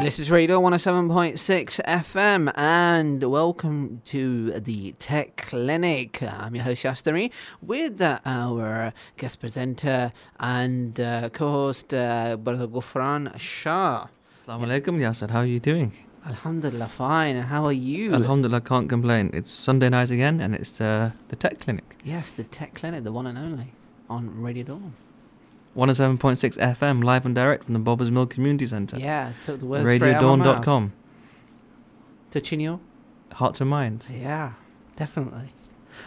This is Radio 107.6 FM, and welcome to the Tech Clinic. I'm your host Yasar with our guest presenter and co-host Brother Ghufran, Shah. Assalamu alaikum, Yasar. How are you doing? Alhamdulillah, fine. And how are you? Alhamdulillah, can't complain. It's Sunday night again, and it's the Tech Clinic. Yes, the Tech Clinic, the one and only, on Radio Dawn. 107.6 FM, live and direct from the Bobbers Mill Community Centre. Yeah, took the words straight out of my mouth. RadioDawn.com. Touching your Hearts and minds. Yeah, definitely.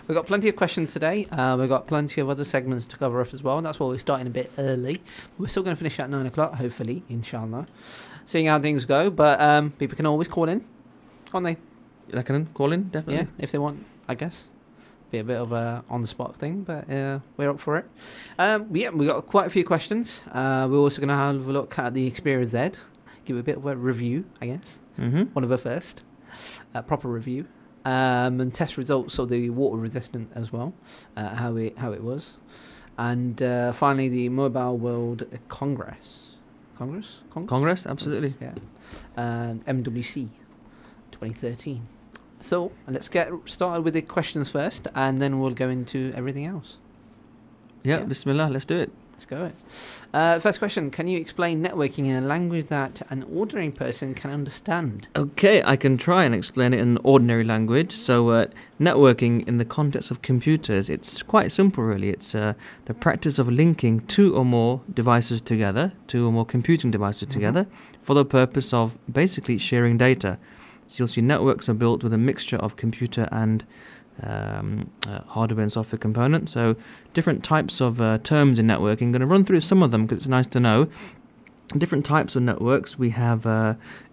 We've got plenty of questions today. We've got plenty of other segments to cover off as well. And that's why we're starting a bit early. We're still going to finish at 9 o'clock, hopefully, inshallah. Seeing how things go. But people can always call in, can't they? They can call in, definitely. Yeah, if they want, I guess. Be a bit of a on-the-spot thing, but we're up for it. Yeah, we got quite a few questions. We're also going to have a look at the Xperia Z. Give it a bit of a review, I guess. One of the first. Proper review. And test results of the water resistant as well, how it was, and finally the Mobile World Congress, absolutely, yeah, MWC 2013. So let's get started with the questions first, and then we'll go into everything else. Yeah, Bismillah, let's do it. Let's go. First question, can you explain networking in a language that an ordinary person can understand? Okay, I can try and explain it in ordinary language. So networking in the context of computers, it's quite simple really. It's the practice of linking two or more devices together, two or more computing devices together, for the purpose of basically sharing data. So you'll see networks are built with a mixture of computer and hardware and software components. So different types of terms in networking. I'm going to run through some of them because it's nice to know. Different types of networks. We have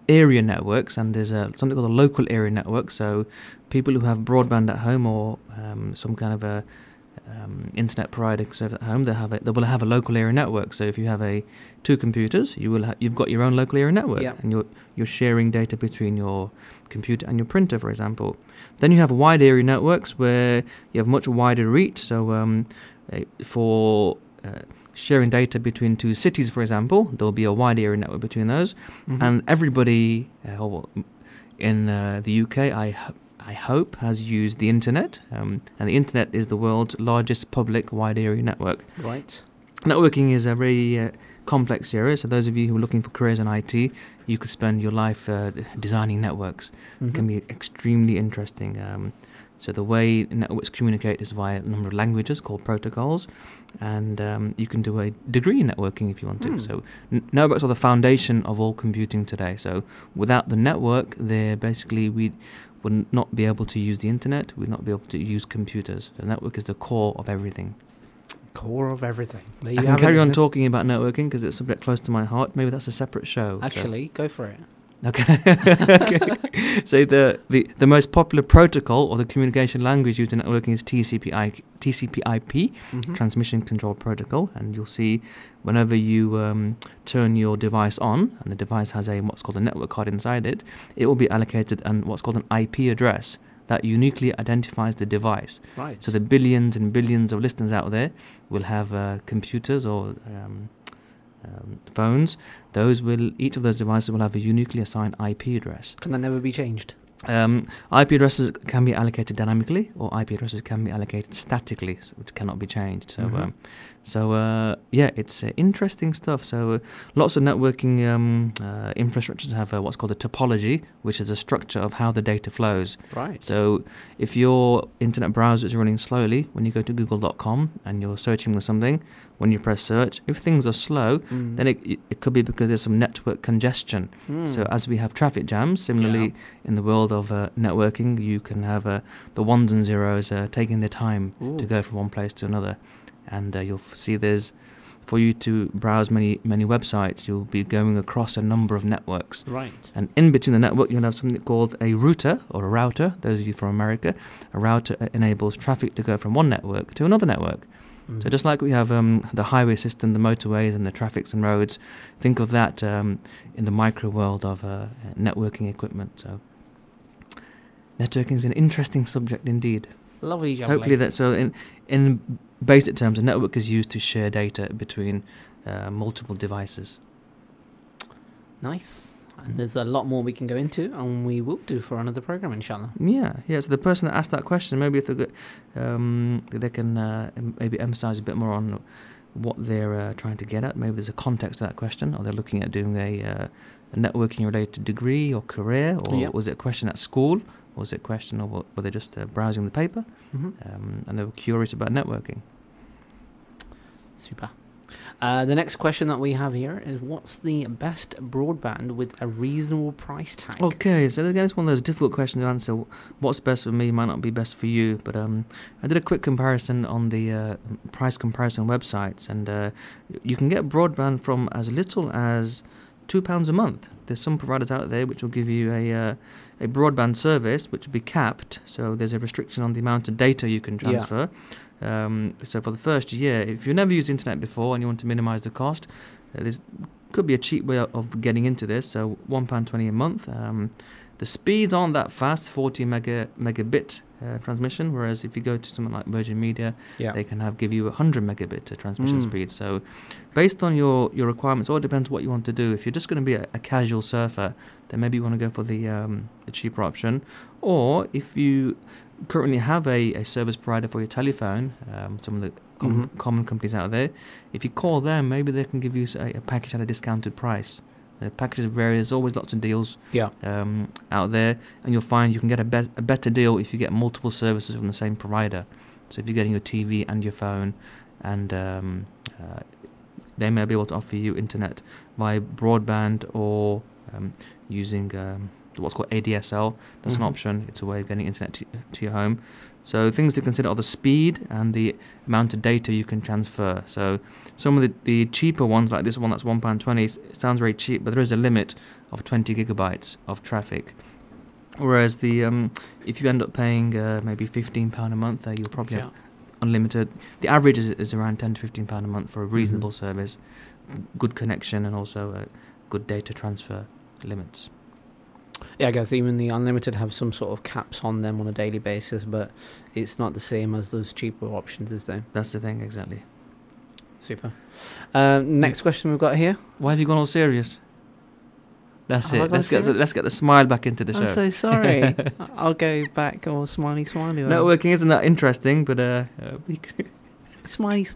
area networks, and there's something called a local area network. So people who have broadband at home or some kind of a internet provider service at home, they will have a local area network. So if you have two computers, you've got your own local area network, and you're sharing data between your computer and your printer, for example. Then you have wide area networks where you have much wider reach. So for sharing data between two cities, for example, there'll be a wide area network between those, and everybody in the UK, I hope, has used the internet, and the internet is the world's largest public wide area network. Right. Networking is a very complex area, so those of you who are looking for careers in IT, you could spend your life designing networks. It can be extremely interesting. So the way networks communicate is via a number of languages called protocols, and you can do a degree in networking if you want to. So networks are the foundation of all computing today. So without the network, we would not be able to use the internet, we'd not be able to use computers. The network is the core of everything. Core of everything. I can carry on talking about networking because it's a bit close to my heart. Maybe that's a separate show. Actually, go for it. Okay. Okay. So the most popular protocol or the communication language used in networking is TCP/IP, Transmission Control Protocol, and you'll see whenever you turn your device on, and the device has what's called a network card inside it, it will be allocated what's called an IP address that uniquely identifies the device. Right. So the billions and billions of listeners out there will have computers or phones. Each of those devices will have a uniquely assigned IP address. Can that never be changed? IP addresses can be allocated dynamically, or IP addresses can be allocated statically, which cannot be changed. So, it's interesting stuff. So, lots of networking infrastructures have what's called a topology, which is a structure of how the data flows. Right. So, if your internet browser is running slowly, when you go to google.com and you're searching for something, when you press search, if things are slow, then it could be because there's some network congestion. So, as we have traffic jams, similarly in the world of networking, you can have the ones and zeros taking their time to go from one place to another, and you'll see for you to browse many websites, you'll be going across a number of networks. Right. And in between the network, you'll have something called a router or a router. Those of you from America, a router enables traffic to go from one network to another network. So just like we have the highway system, the motorways and the traffics and roads, think of that in the micro world of networking equipment. So networking is an interesting subject indeed. Lovely job. Hopefully in basic terms, a network is used to share data between multiple devices. Nice. And there's a lot more we can go into, and we will do for another program, inshallah. Yeah. So the person that asked that question, maybe if they can maybe emphasize a bit more on what they're trying to get at. Maybe there's a context to that question. Are they looking at doing a networking related degree or career, or was it a question at school, or was it a question of were they just browsing the paper, and they were curious about networking? Super. The next question that we have here is, what's the best broadband with a reasonable price tag? Okay, so again, it's one of those difficult questions to answer. What's best for me might not be best for you, but I did a quick comparison on the price comparison websites, and you can get broadband from as little as £2 a month. There's some providers out there which will give you a broadband service which will be capped, so there's a restriction on the amount of data you can transfer. So for the first year, if you've never used internet before and you want to minimize the cost, this could be a cheap way of getting into this. So £1.20 a month. The speeds aren't that fast, 40 megabit transmission, whereas if you go to something like Virgin Media, they can give you 100 megabit transmission speed. So based on your requirements, all depends what you want to do. If you're just going to be a casual surfer, then maybe you want to go for the cheaper option. Or if you currently have a service provider for your telephone, some of the common companies out there, if you call them, maybe they can give you a package at a discounted price. The packages vary. There's always lots of deals out there, and you'll find you can get a better deal if you get multiple services from the same provider. So if you're getting your TV and your phone, and they may be able to offer you internet via broadband or using what's called ADSL. That's an option. It's a way of getting internet to your home. So things to consider are the speed and the amount of data you can transfer. So some of the cheaper ones, like this one that's £1.20, it sounds very cheap, but there is a limit of 20 gigabytes of traffic. Whereas the if you end up paying maybe £15 a month, you'll probably have unlimited. The average is around £10 to £15 a month for a reasonable service, good connection, and also good data transfer limits. Yeah, I guess even the unlimited have some sort of caps on them on a daily basis, but it's not the same as those cheaper options, is there? That's the thing, exactly. Super. Next question we've got here. Why have you gone all serious? That's it. Let's get the smile back into the show. I'm so sorry. I'll go back all smiley. Networking isn't that interesting, but smiley.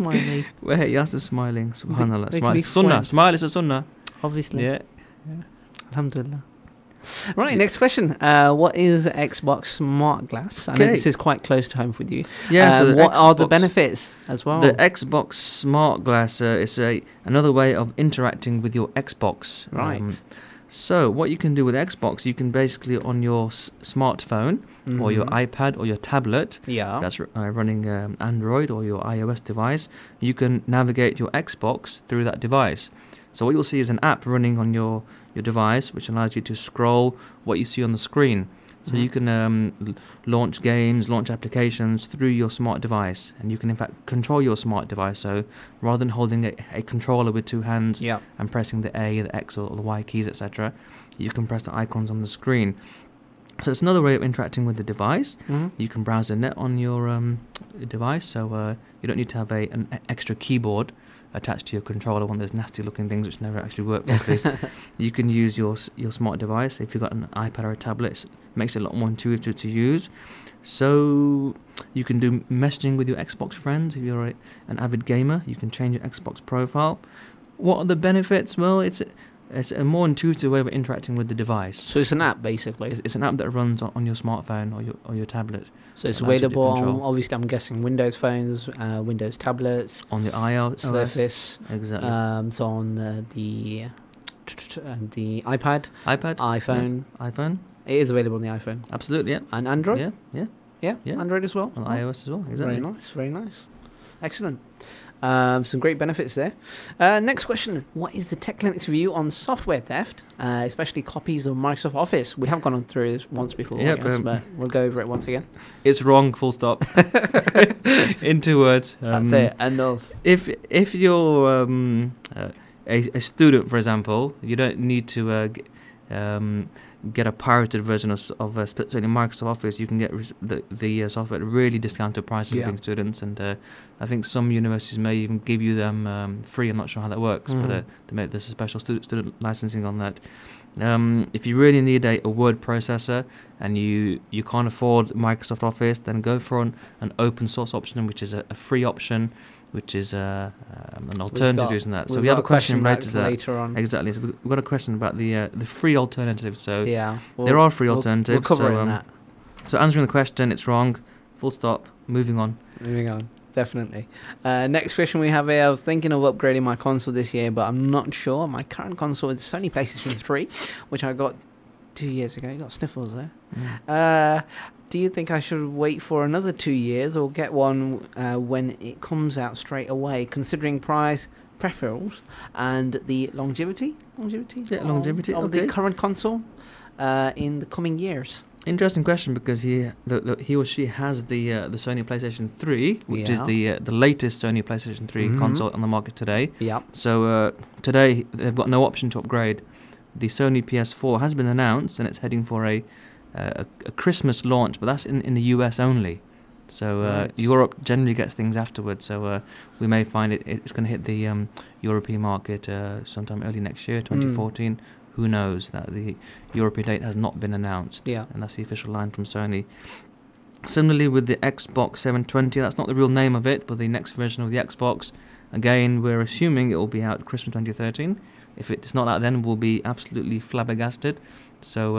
Well, hey, Yasar smiling. Subhanallah. Smile. Smile is a sunnah. Obviously. Yeah. Alhamdulillah. Right, next question. What is Xbox Smart Glass? I know this is quite close to home with you. Yeah. So what are the benefits as well? The Xbox Smart Glass is another way of interacting with your Xbox. Right. So what you can do with Xbox, you can basically on your smartphone or your iPad or your tablet, that's running Android or your iOS device, you can navigate your Xbox through that device. So what you'll see is an app running on your device, which allows you to scroll what you see on the screen. So you can launch games, launch applications through your smart device, and you can in fact control your smart device. So rather than holding a controller with two hands and pressing the A, the X or the Y keys, etc., you can press the icons on the screen. So it's another way of interacting with the device. You can browse the net on your device, so you don't need to have an extra keyboard attached to your controller, one of those nasty looking things which never actually work properly. You can use your smart device. If you've got an iPad or a tablet, it makes it a lot more intuitive to use. So you can do messaging with your Xbox friends. If you're an avid gamer, you can change your Xbox profile. What are the benefits? Well, it's a more intuitive way of interacting with the device. So it's an app, basically. It's an app that runs on your smartphone or your tablet. So it's available on, obviously, I'm guessing Windows phones, Windows tablets, on the iOS, Surface, exactly. So on the iPad, iPhone. It is available on the iPhone. Absolutely, yeah. And Android. Yeah. Android as well. On iOS as well. Exactly. Very nice. Excellent. Some great benefits there. Next question. What is the Tech Clinic's view on software theft, especially copies of Microsoft Office? We have gone through this once before, but we'll go over it once again. It's wrong, full stop. In 2 words. That's it, enough. If you're a student, for example, you don't need to get a pirated version of certainly Microsoft Office, you can get the software at a really discounted price for being students, and I think some universities may even give you them free. I'm not sure how that works, but there's a special student licensing on that. If you really need a word processor and you can't afford Microsoft Office, then go for an open source option, which is a free option, which is an alternative using that. So we have a question related to that later on. Exactly. So we've got a question about the free alternative. So yeah, there are free alternatives. We'll cover it in that. So answering the question, it's wrong. Full stop. Moving on. Definitely. Next question we have here. I was thinking of upgrading my console this year, but I'm not sure. My current console is Sony PlayStation 3, which I got 2 years ago. You got sniffles there. Do you think I should wait for another 2 years or get one when it comes out straight away, considering price, peripherals, and the longevity of the current console in the coming years? Interesting question, because he or she has the Sony PlayStation 3, which is the latest Sony PlayStation 3 console on the market today. Yeah. So today they've got no option to upgrade. The Sony PS4 has been announced, and it's heading for a Christmas launch, but that's in the US only. So Right. Europe generally gets things afterwards. So we may find it's going to hit the European market sometime early next year, 2014. Who knows? That the European date has not been announced. Yeah. And that's the official line from Sony. Similarly with the Xbox 720, that's not the real name of it, but the next version of the Xbox. Again, we're assuming it will be out Christmas 2013. If it's not out then, we'll be absolutely flabbergasted. So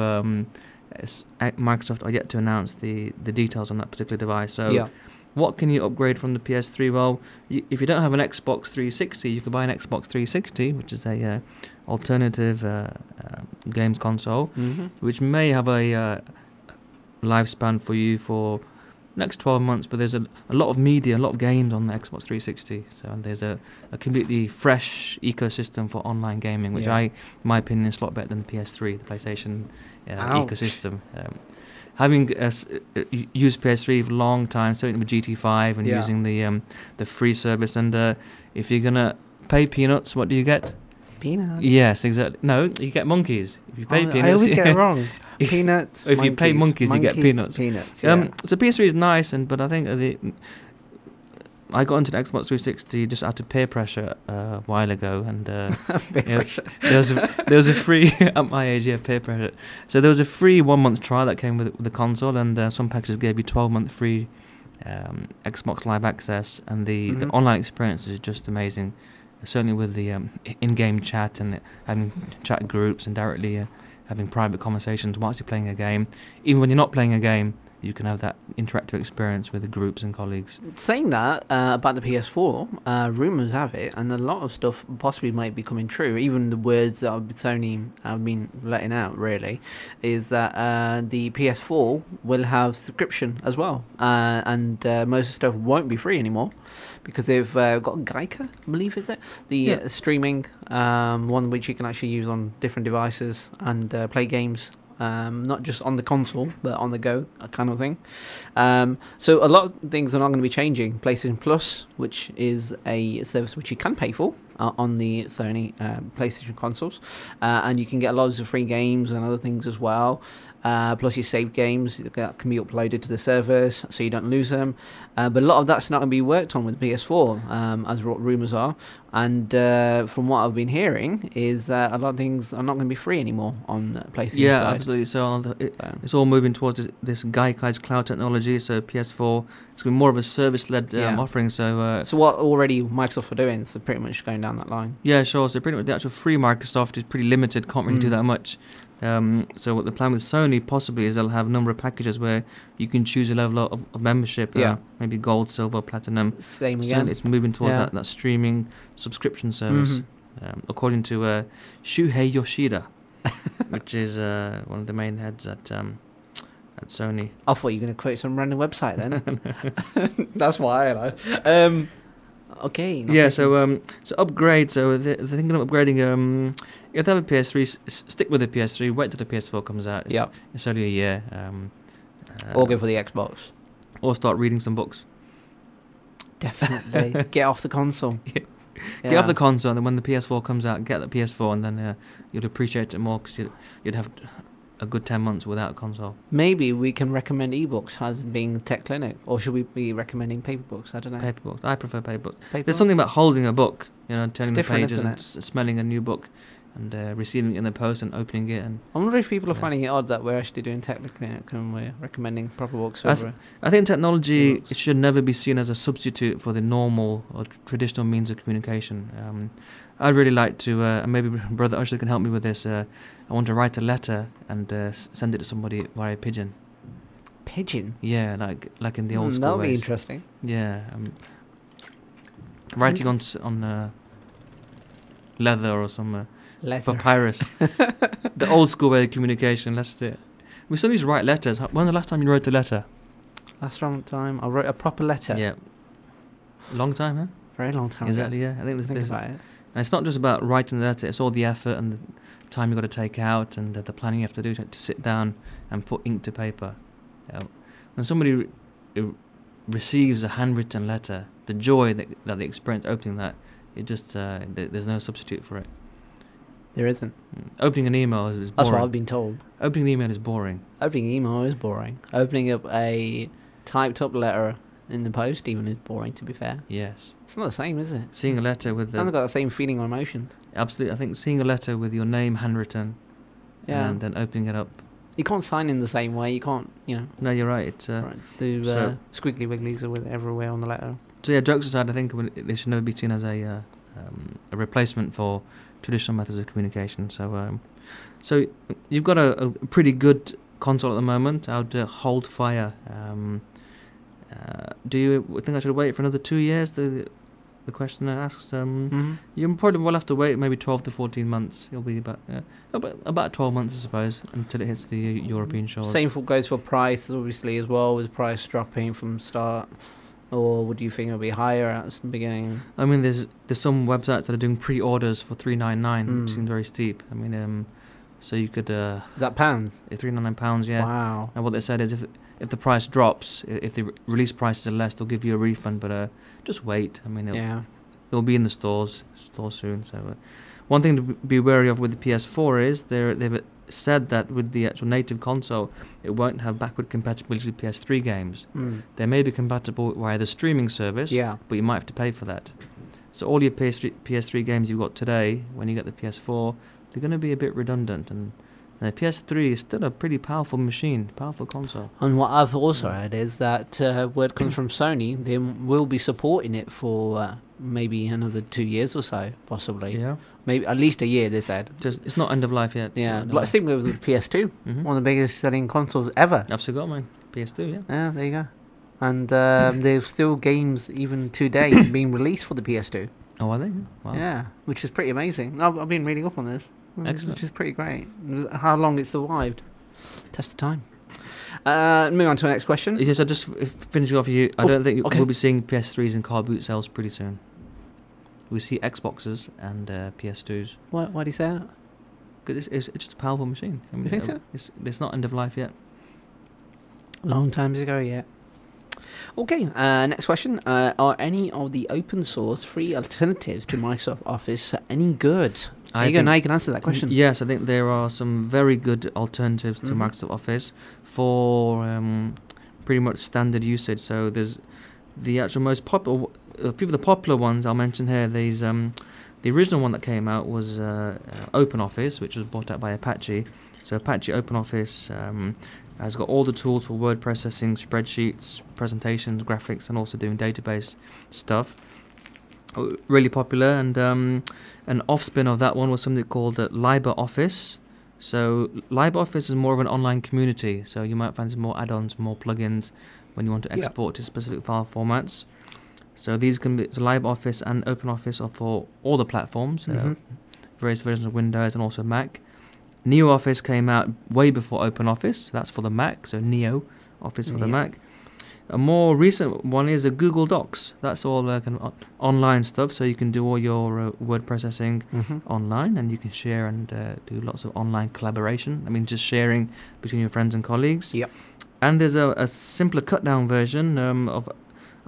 Microsoft are yet to announce the details on that particular device. So what can you upgrade from the PS3? Well, if you don't have an Xbox 360, you could buy an Xbox 360, which is a alternative games console, which may have a lifespan for you for next 12 months, but there's a lot of media, a lot of games on the Xbox 360, so there's a completely fresh ecosystem for online gaming, which in my opinion, is a lot better than the PS3, the PlayStation ecosystem. Having used PS3 for a long time, starting with GT5 and using the free service, and if you're gonna pay peanuts, what do you get? Peanuts? Yes, exactly. No, you get monkeys. If you pay peanuts, I always get it wrong. Peanuts. If you pay monkeys, you get peanuts. Yeah. So PS3 is nice, but I think I got into the Xbox 360 just out of peer pressure a while ago, and there was a free at my age, peer pressure. So there was a free 1 month trial that came with the console, and some packages gave you 12-month free Xbox Live Access, and the online experience is just amazing. Certainly with the in-game chat and having chat groups and directly having private conversations whilst you're playing a game. Even when you're not playing a game, you can have that interactive experience with the groups and colleagues. Saying that about the PS4, rumours have it, and a lot of stuff possibly might be coming true. Even the words that Sony have been letting out, really, is that the PS4 will have subscription as well, and most of the stuff won't be free anymore, because they've got Geica, I believe, is it? The streaming one which you can actually use on different devices and play games. Not just on the console, but on the go, kind of thing. So a lot of things are not going to be changing. PlayStation Plus, which is a service which you can pay for on the Sony PlayStation consoles, and you can get loads of free games and other things as well. Plus your saved games that can be uploaded to the servers, so you don't lose them. But a lot of that's not going to be worked on with PS4, as what rumours are. And from what I've been hearing, is that a lot of things are not going to be free anymore on PlayStation. Yeah, side. absolutely. So it's all moving towards this Gaikai cloud technology. So PS4, it's going to be more of a service-led offering. So what already Microsoft are doing, so pretty much going down that line. Yeah, sure. So pretty much the actual free Microsoft is pretty limited. Can't really do that much. So what the plan with Sony possibly is they'll have a number of packages where you can choose a level of membership, maybe gold, silver, platinum. Same again. So it's moving towards that streaming subscription service, according to Shuhei Yoshida, which is one of the main heads at Sony. I thought you were going to quote some random website then. That's why I like. Okay. Yeah, so upgrade. So they're thinking of upgrading. If they have a PS3, stick with the PS3. Wait till the PS4 comes out. It's only a year. Or go for the Xbox. Or start reading some books. Definitely. Get off the console. Get off the console, and then when the PS4 comes out, get the PS4, and then you'd appreciate it more because you'd have a good 10 months without a console. Maybe we can recommend ebooks as being tech clinic, or should we be recommending paper books? I don't know. Paper books. I prefer paper books. Paper There's something about holding a book, turning the different, pages isn't and smelling a new book, and receiving it in the post and opening it. And I wonder if people are finding it odd that we're actually doing tech clinic and we're recommending proper books over. I think technology ebooks. it should never be seen as a substitute for the normal or traditional means of communication. I'd really like to, and maybe Brother Usher can help me with this. I want to write a letter and send it to somebody via pigeon. Pigeon? Yeah, like in the old school That'll ways. be interesting. Yeah, writing on leather or some papyrus. The old school way of communication. Let's do it. We still need to write letters. When was the last time you wrote a letter? Last time I wrote a proper letter. Yeah. Long time, huh? Very long time. Exactly, yeah. I think Think about it. And it's not just about writing the letter, it's all the effort and the time you've got to take out and the planning you have to do to sit down and put ink to paper. When somebody receives a handwritten letter, the joy that they experience opening that, it just there's no substitute for it. There isn't. Opening an email is boring. That's what I've been told. Opening an email is boring. Opening email is boring. Opening up a typed up letter in the post even is boring, to be fair. Yes. It's not the same, is it? Seeing a letter with I haven't got the same feeling or emotion. Absolutely. I think seeing a letter with your name handwritten and then opening it up. You can't sign in the same way. You can't, No, you're right. It's do squiggly wigglies everywhere on the letter. So yeah, jokes aside, I think they should never be seen as a replacement for traditional methods of communication. So you've got a pretty good console at the moment. I would hold fire. Do you think I should wait for another 2 years? The questioner asks. You probably will have to wait maybe 12 to 14 months. It'll be about 12 months, I suppose, until it hits the European shores. Same goes for price, obviously, as well. With price dropping from start, or would you think it'll be higher at the beginning? I mean, there's some websites that are doing pre-orders for $399, which seems very steep. I mean, so you could. Is that pounds? £399, yeah. Wow. And what they said is if the price drops, if the release prices are less, they'll give you a refund. But just wait. I mean, it'll be in the stores soon. So one thing to be wary of with the PS4 is they've said that with the actual native console, it won't have backward compatibility with PS3 games. They may be compatible via the streaming service, but you might have to pay for that. So all your PS3 games you've got today, when you get the PS4, they're going to be a bit redundant. And the PS3 is still a pretty powerful machine, powerful console. And what I've also heard is that word comes from Sony, they will be supporting it for maybe another 2 years or so, possibly. Yeah. Maybe at least a year, they said. It's not end of life yet. Yeah, like same with the PS2, one of the biggest selling consoles ever. I've still got mine, PS2, yeah. Yeah, there you go. And there's still games even today being released for the PS2. Oh, are they? Wow. Yeah, which is pretty amazing. I've been reading up on this. Excellent. Which is pretty great. How long it survived. Test of time. Moving on to the next question. Yes, I just finishing off you. I don't think we'll be seeing PS3s in car boot sales pretty soon. We see Xboxes and PS2s. Why do you say that? Because it's just a powerful machine. I mean, you think so? It's not end of life yet. Long times ago, yeah. Okay, next question. Are any of the open source free alternatives to Microsoft Office any good? Now you can answer that question. Yes, I think there are some very good alternatives to Microsoft Office for pretty much standard usage. So there's the actual most popular, a few of the popular ones I'll mention here. There's the original one that came out was OpenOffice, which was bought out by Apache. So Apache OpenOffice has got all the tools for word processing, spreadsheets, presentations, graphics, and also doing database stuff. Really popular, and an offspin of that one was something called LibreOffice. So LibreOffice is more of an online community, so you might find some more add-ons, more plugins when you want to export to specific file formats. So these can be LibreOffice and OpenOffice are for all the platforms, various versions of Windows and also Mac. NeoOffice came out way before OpenOffice, so that's for the Mac, so NeoOffice for the Mac. A more recent one is a Google Docs. That's all kind of online stuff, so you can do all your word processing online, and you can share and do lots of online collaboration. I mean, just sharing between your friends and colleagues. Yep. And there's a simpler cut-down version of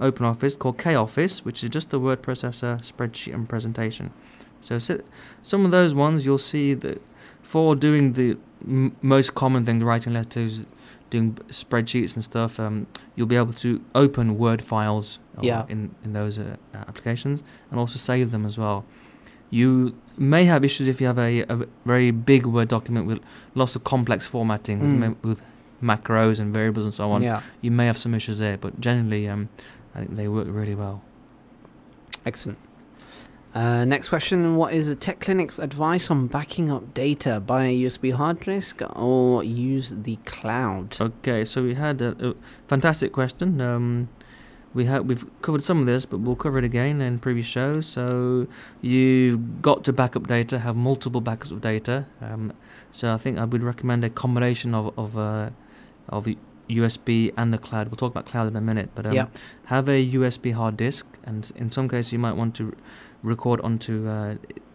OpenOffice called KOffice, which is just a word processor, spreadsheet, and presentation. So some of those ones you'll see that for doing the most common thing, writing letters, doing spreadsheets and stuff, you'll be able to open Word files in those applications and also save them as well. You may have issues if you have a very big Word document with lots of complex formatting with macros and variables and so on. Yeah. You may have some issues there, but generally I think they work really well. Excellent. Next question, what is the Tech Clinic's advice on backing up data? Buy a USB hard disk or use the cloud? Okay, so we had a fantastic question. We've covered some of this, but we'll cover it again in previous shows. So you've got to back up data, have multiple backups of data. So I think I would recommend a combination of USB and the cloud. We'll talk about cloud in a minute, but have a USB hard disk, and in some cases you might want to record onto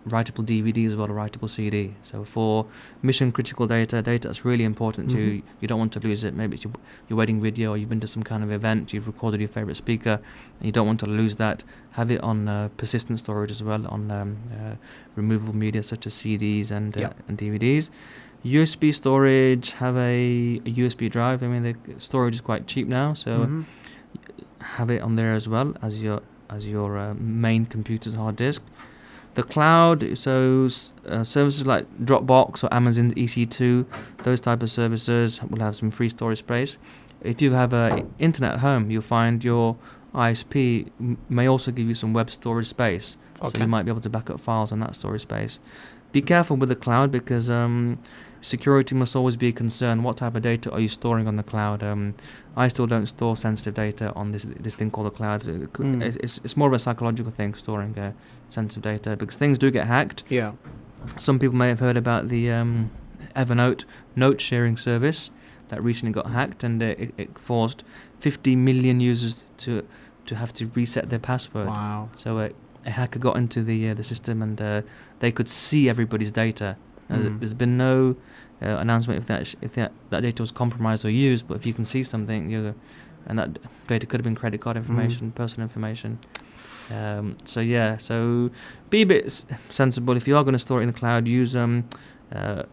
writable DVD as well, or writable CD. So for mission critical data that's really important to you, you don't want to lose it. Maybe it's your wedding video, or you've been to some kind of event, you've recorded your favorite speaker, and you don't want to lose that. Have it on persistent storage as well, on removable media such as CDs and DVDs. USB storage, have a USB drive. I mean, the storage is quite cheap now, so have it on there as well as your main computer's hard disk. The cloud, so services like Dropbox or Amazon EC2, those type of services will have some free storage space. If you have internet at home, you'll find your ISP may also give you some web storage space, so you might be able to back up files on that storage space. Be careful with the cloud, because security must always be a concern. What type of data are you storing on the cloud? I still don't store sensitive data on this thing called the cloud. It's more of a psychological thing, storing sensitive data, because things do get hacked. Yeah. Some people may have heard about the Evernote note sharing service that recently got hacked, and it forced 50 million users to have to reset their password. Wow. So a hacker got into the system, and they could see everybody's data. There's been no announcement if that data was compromised or used, but if you can see something, and that data could have been credit card information, personal information. So be a bit sensible. If you are going to store it in the cloud, use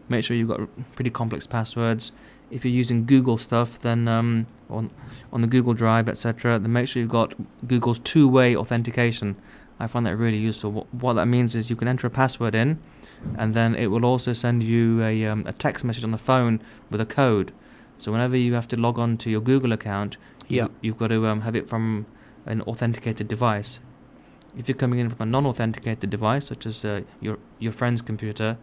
make sure you've got pretty complex passwords. If you're using Google stuff, then on the Google Drive, etc., then make sure you've got Google's two-way authentication. I find that really useful. What that means is you can enter a password in, and then it will also send you a text message on the phone with a code. So whenever you have to log on to your Google account, you've got to have it from an authenticated device. If you're coming in from a non-authenticated device, such as your friend's computer,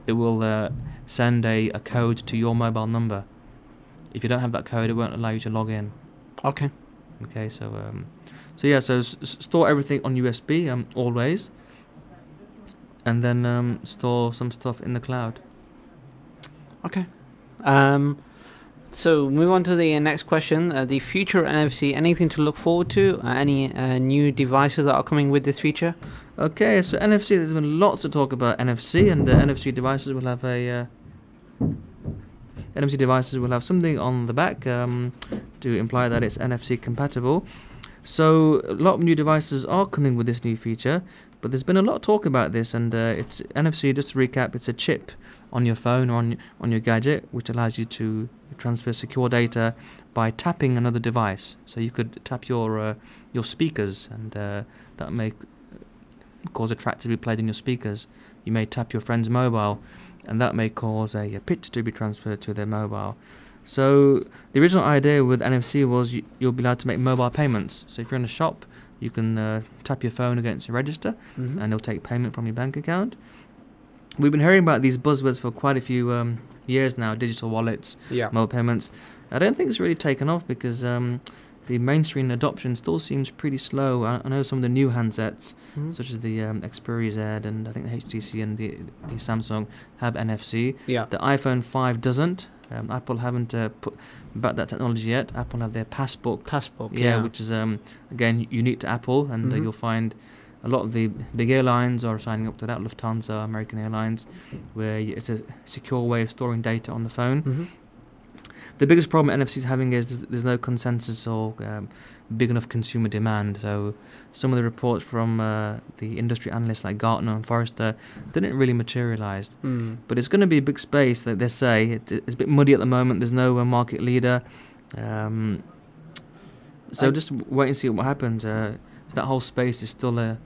it will send a code to your mobile number. If you don't have that code, it won't allow you to log in. Okay, so store everything on USB always, and then store some stuff in the cloud. Okay. So move on to the next question. The future of NFC, anything to look forward to? Any new devices that are coming with this feature? Okay, so NFC, there's been lots of talk about NFC, and NFC devices will have something on the back to imply that it's NFC compatible. So a lot of new devices are coming with this new feature, but there's been a lot of talk about this, and it's NFC. Just to recap, it's a chip on your phone or on your gadget, which allows you to transfer secure data by tapping another device. So you could tap your speakers, and that may cause a track to be played in your speakers. You may tap your friend's mobile, and that may cause a picture to be transferred to their mobile. So the original idea with NFC was you'll be allowed to make mobile payments. So if you're in a shop, you can tap your phone against a register, and it'll take payment from your bank account. We've been hearing about these buzzwords for quite a few years now: digital wallets, mobile payments. I don't think it's really taken off, because the mainstream adoption still seems pretty slow. I know some of the new handsets, such as the Xperia Z, and I think the HTC and the Samsung have NFC. The iPhone 5 doesn't. Apple haven't put back that technology yet. Apple have their Passbook, which is again unique to Apple, and you'll find a lot of the big airlines are signing up to that. Lufthansa, American Airlines, where it's a secure way of storing data on the phone. The biggest problem NFC is having is there's no consensus or big enough consumer demand. So some of the reports from the industry analysts like Gartner and Forrester didn't really materialize. But it's going to be a big space that they say. It's a bit muddy at the moment. There's no market leader. So just wait and see what happens. That whole space is still I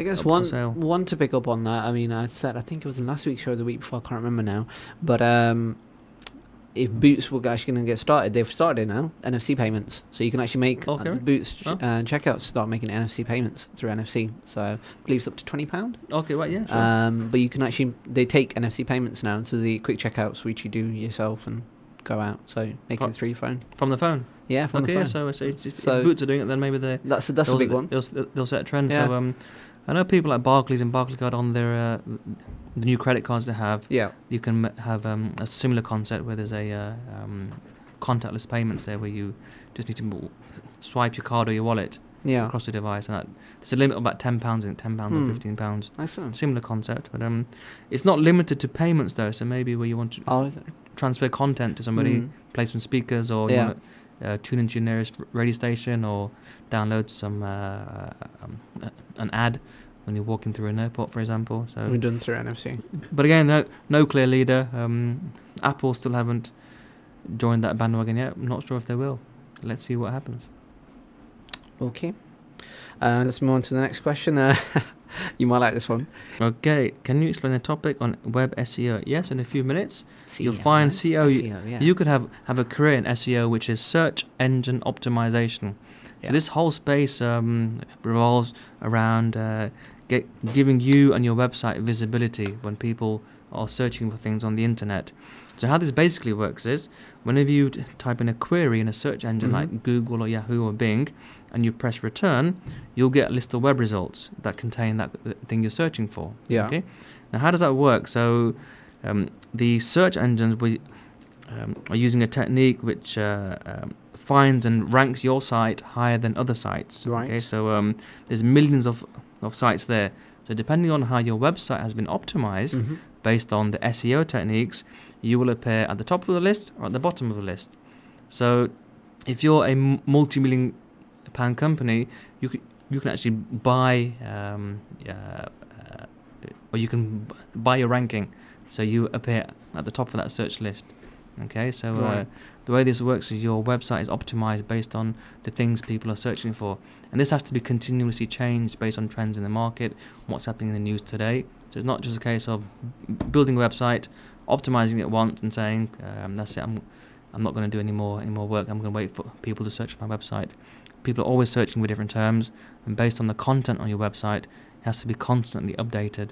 guess up for sale. one to pick up on that. I mean, I think it was in last week's show or the week before, I can't remember now. But if Boots were actually going to get started, they've started now, NFC payments. So you can actually make the Boots checkouts start making NFC payments through NFC. So I believe it's up to £20. Okay, right, yeah, sure. But you can actually, they take NFC payments now to the quick checkouts, which you do yourself and go out. So making it through your phone. From the phone? Yeah, from the phone. Yeah, so if Boots are doing it, then maybe that's a big one. They'll set a trend. Yeah. So I know people like Barclays and Barclaycard on their the new credit cards they have. Yeah. You can have a similar concept where there's a contactless payments there, where you just need to swipe your card or your wallet across the device, and there's a limit of about £10, I think £10 or £15. Excellent. Similar concept, but it's not limited to payments though. So maybe where you want to transfer content to somebody, play some speakers, or you want to tune into your nearest radio station, or download some an ad when you're walking through an airport, for example. So we're done through NFC. But again, no clear leader. Apple still haven't joined that bandwagon yet. I'm not sure if they will. Let's see what happens. Okay. Let's move on to the next question. You might like this one. Okay. Can you explain the topic on web SEO? Yes, in a few minutes. You'll find SEO. You could have a career in SEO, which is search engine optimization. So this whole space revolves around giving you and your website visibility when people are searching for things on the internet. So how this basically works is, whenever you type in a query in a search engine like Google or Yahoo or Bing, and you press return, you'll get a list of web results that contain that thing you're searching for. Yeah. Okay. Now, how does that work? So the search engines are using a technique which finds and ranks your site higher than other sites. Right. Okay. So there's millions of sites there. So depending on how your website has been optimized, based on the SEO techniques, you will appear at the top of the list or at the bottom of the list. So if you're a multi-million pound company, you can actually buy or you can buy your ranking, so you appear at the top of that search list. Okay, so the way this works is your website is optimized based on the things people are searching for, and this has to be continuously changed based on trends in the market, what's happening in the news today. So it's not just a case of building a website, optimizing it once and saying that's it, I'm not going to do any more work, I'm going to wait for people to search for my website. People are always searching with different terms, and based on the content on your website, it has to be constantly updated.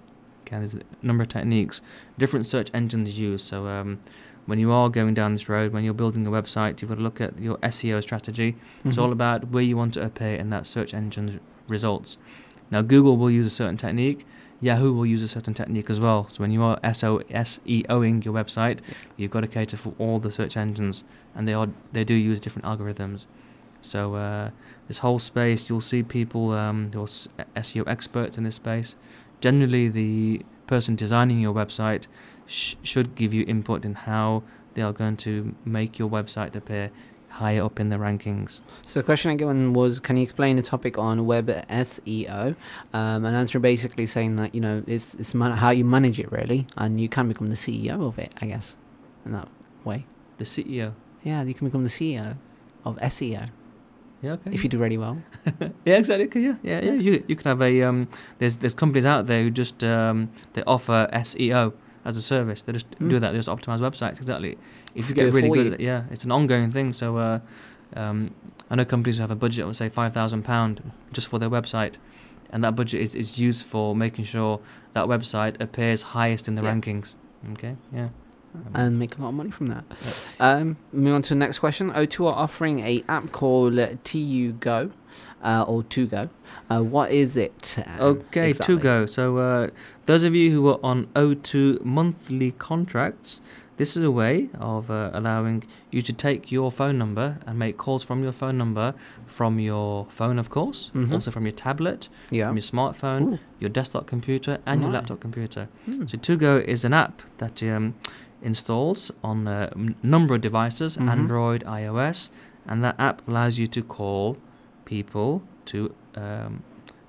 Okay, there's a number of techniques different search engines use. So when you are going down this road, when you're building a website, you've got to look at your SEO strategy. It's all about where you want to appear in that search engine results. Now, Google will use a certain technique. Yahoo will use a certain technique as well. So when you are SEOing your website, you've got to cater for all the search engines, and they do use different algorithms. So this whole space, you'll see people who are SEO experts in this space. Generally, the person designing your website should give you input in how they are going to make your website appear higher up in the rankings. So the question I got was, can you explain the topic on web SEO? And answer basically saying that, it's how you manage it really, and you can become the CEO of it, I guess, in that way. The CEO? Yeah, you can become the CEO of SEO. Yeah, okay. If you do really well. Yeah, exactly. Yeah. You can have a there's companies out there who just they offer SEO as a service. They just do that. They just optimize websites. Exactly. If you get really good at it, it's an ongoing thing. So I know companies who have a budget of say £5,000 just for their website, and that budget is used for making sure that website appears highest in the rankings. Okay. Yeah. And make a lot of money from that. Moving on to the next question. O2 are offering a app called TUGo or TUGo. What is it? Okay, exactly? TUGo. So those of you who are on O2 monthly contracts, this is a way of allowing you to take your phone number and make calls from your phone number, from your phone, of course, also from your tablet, from your smartphone, your desktop computer, and your laptop computer. So TUGo is an app that installs on a number of devices, Mhm. Android, iOS, and that app allows you to call people to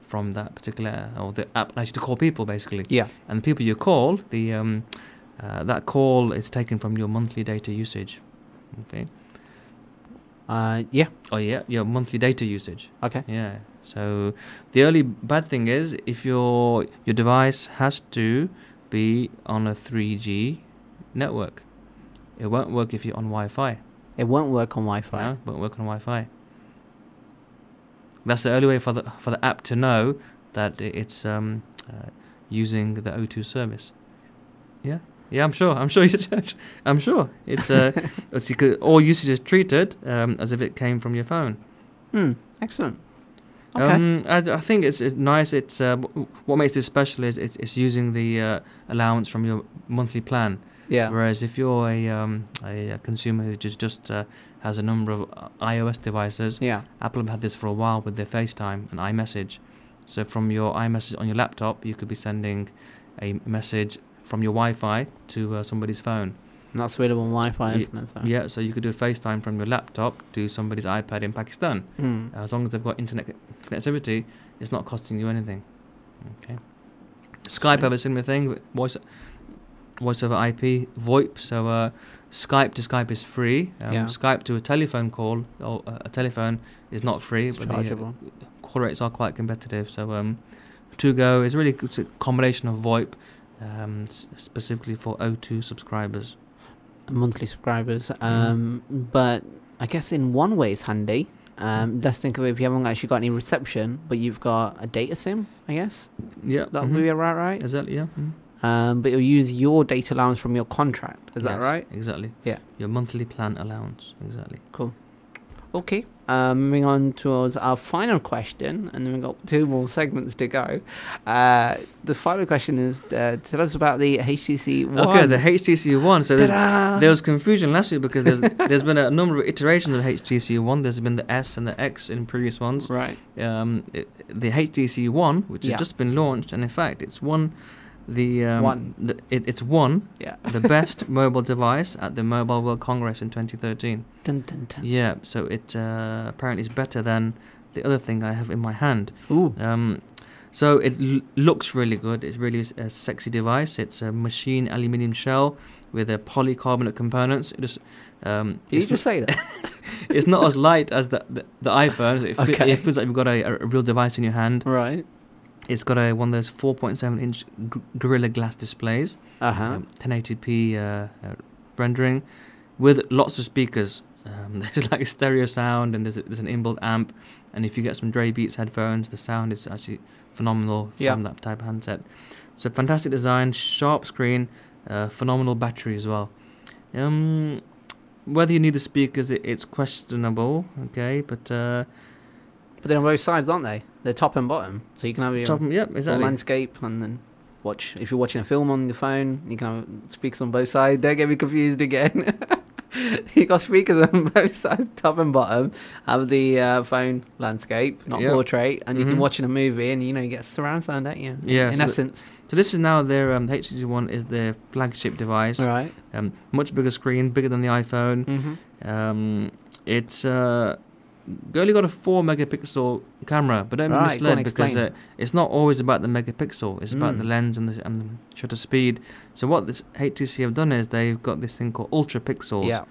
from that particular, or the app allows you to call people basically. Yeah. And the people you call, that call is taken from your monthly data usage. Okay. Yeah. Oh yeah, your monthly data usage. Okay. Yeah. So the only bad thing is if your device has to be on a 3G network. It won't work if you're on Wi-Fi. It won't work on Wi-Fi. No, it won't work on Wi-Fi. That's the only way for the app to know that it's using the O2 service. Yeah. Yeah, I'm sure. I'm sure. I'm sure. All usage is treated as if it came from your phone. Excellent. Okay. I think it's nice. It's what makes this special is it's using the allowance from your monthly plan. Yeah. Whereas if you're a consumer who just has a number of iOS devices, Yeah. Apple have had this for a while with their FaceTime and iMessage. So from your iMessage on your laptop, you could be sending a message from your Wi-Fi to somebody's phone. And that's available on Wi-Fi, isn't it? So. Yeah, so you could do a FaceTime from your laptop to somebody's iPad in Pakistan. As long as they've got internet connectivity, it's not costing you anything. Okay. Skype have a similar thing, voice over IP, VoIP. So Skype to Skype is free. Skype to a telephone call or a telephone is not free, It's but chargeable. the call rates are quite competitive. So To Go is really it's a combination of VoIP, specifically for O2 subscribers. Monthly subscribers. But I guess in one way it's handy. Let's think of it if you haven't actually got any reception, but you've got a data SIM, I guess. Yeah. That would be right? Exactly, yeah. But it'll use your data allowance from your contract. Is that right? Exactly. Yeah. Your monthly plan allowance. Exactly. Cool. Okay. Moving on towards our final question, and then we've got 2 more segments to go. The final question is, tell us about the HTC One. Okay, the HTC One. So there was confusion last week because there's been a number of iterations of HTC One. There's been the S and the X in previous ones. Right. The HTC One, which has just been launched, and in fact, it's won it's won the best mobile device at the Mobile World Congress in 2013. Dun, dun, dun. Yeah, so it apparently is better than the other thing I have in my hand. Ooh. So it looks really good. It's really a sexy device. It's a machine aluminium shell with a polycarbonate components. Did you just say that? It's not as light as the iPhone. It feels like you've got a real device in your hand. Right. It's got one of those 4.7-inch Gorilla Glass displays, 1080p rendering, with lots of speakers. There's like stereo sound, and there's an inbuilt amp. And if you get some Dre Beats headphones, the sound is actually phenomenal from that type of handset. So fantastic design, sharp screen, phenomenal battery as well. Whether you need the speakers, it's questionable. Okay, but they're on both sides, aren't they? They're top and bottom, so you can have your exactly. landscape, and then watch. If you're watching a film on your phone, you can have speakers on both sides. Don't get me confused again. You got speakers on both sides, top and bottom. Have the phone landscape, not portrait, and you can watch in a movie, and you get surround sound, don't you? Yeah. In essence. So this is now their HTC One is their flagship device. Right. Much bigger screen, bigger than the iPhone. It's only got a 4 megapixel camera, but don't be misled because it's not always about the megapixel. It's about the lens and the shutter speed. So what this HTC have done is they've got this thing called ultra pixels. Yeah.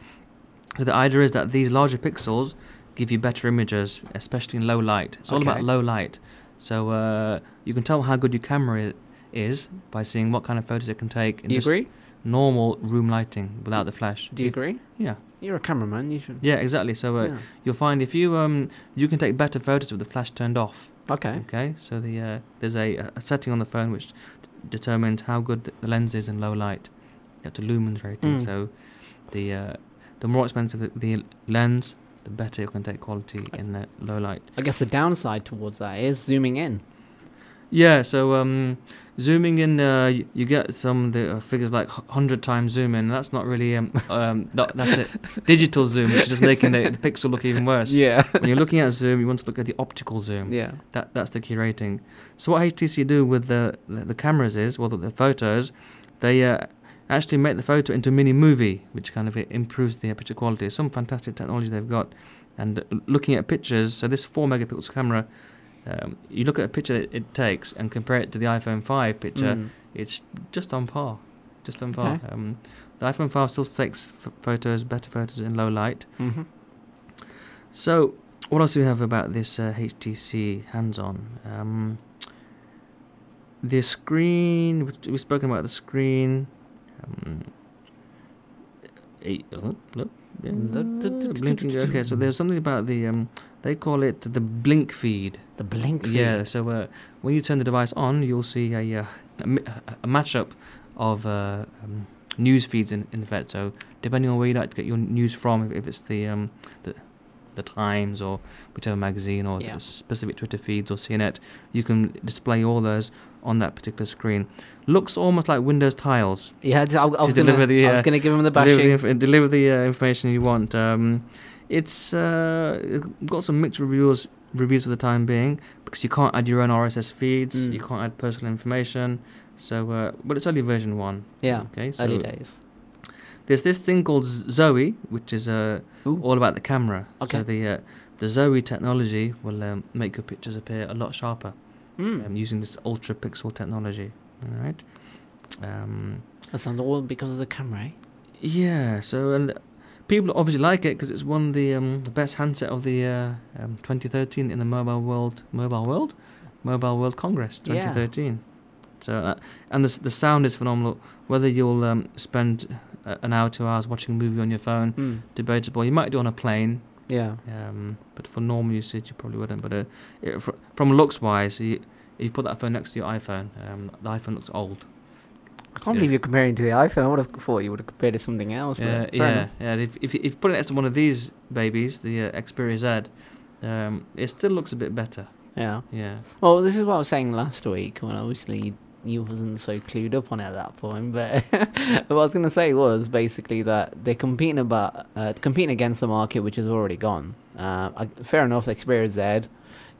So the idea is that these larger pixels give you better images, especially in low light. It's all about low light. So you can tell how good your camera is by seeing what kind of photos it can take. Do you agree? Normal room lighting without the flash. Do you agree? Yeah. You're a cameraman, you should. Yeah, exactly. So you'll find if you you can take better photos with the flash turned off. Okay. Okay. So there's a setting on the phone which determines how good the lens is in low light. You have to lumens rating. So the more expensive the lens, the better you can take quality in the low light. I guess the downside towards that is zooming in. Yeah, so zooming in, you get some of the figures like 100 times zoom in. That's not really that's it. Digital zoom, which is just making the pixel look even worse. Yeah. When you're looking at zoom, you want to look at the optical zoom. Yeah. That's the key rating. So what HTC do with the cameras is, well, the photos, they actually make the photo into a mini movie, which kind of improves the picture quality. Some fantastic technology they've got. And looking at pictures, so this 4 megapixel camera, you look at a picture it takes and compare it to the iPhone 5 picture, it's just on par. Just on par. Okay. The iPhone 5 still takes better photos in low light. Mm-hmm. So, what else do we have about this HTC hands-on? The screen, we've spoken about the screen. Blinking. Okay, so there's something about the they call it the blink feed. The blink feed. Yeah. So when you turn the device on, you'll see a mashup of news feeds in effect. So depending on where you like to get your news from, if it's the Times or whichever magazine or specific Twitter feeds or CNET, you can display all those on that particular screen. Looks almost like Windows tiles. Yeah, I was going to give him the bashing. Deliver the information you want. It's got some mixed reviews for the time being, because you can't add your own RSS feeds, you can't add personal information. So, but it's only version 1. Yeah, okay, so early days. There's this thing called Zoe, which is all about the camera. Okay. So the Zoe technology will make your pictures appear a lot sharper using this ultra pixel technology. All right. That sounds all because of the camera, eh? Yeah. So and people obviously like it because it's won the best handset of the 2013 in the Mobile World Congress 2013. Yeah. So and the sound is phenomenal. Whether you'll spend an hour, 2 hours watching a movie on your phone, debatable. You might do on a plane. Yeah. But for normal usage, you probably wouldn't. But from looks wise, if you put that phone next to your iPhone, the iPhone looks old. I can't believe you're comparing to the iPhone. I would have thought you would have compared to something else. Yeah. If you put it next to one of these babies, the Xperia Z, it still looks a bit better. Yeah. Yeah. Well, this is what I was saying last week when obviously you wasn't so clued up on it at that point, but what I was going to say was basically that they're competing against the market which is already gone. Fair enough, the Xperia Z,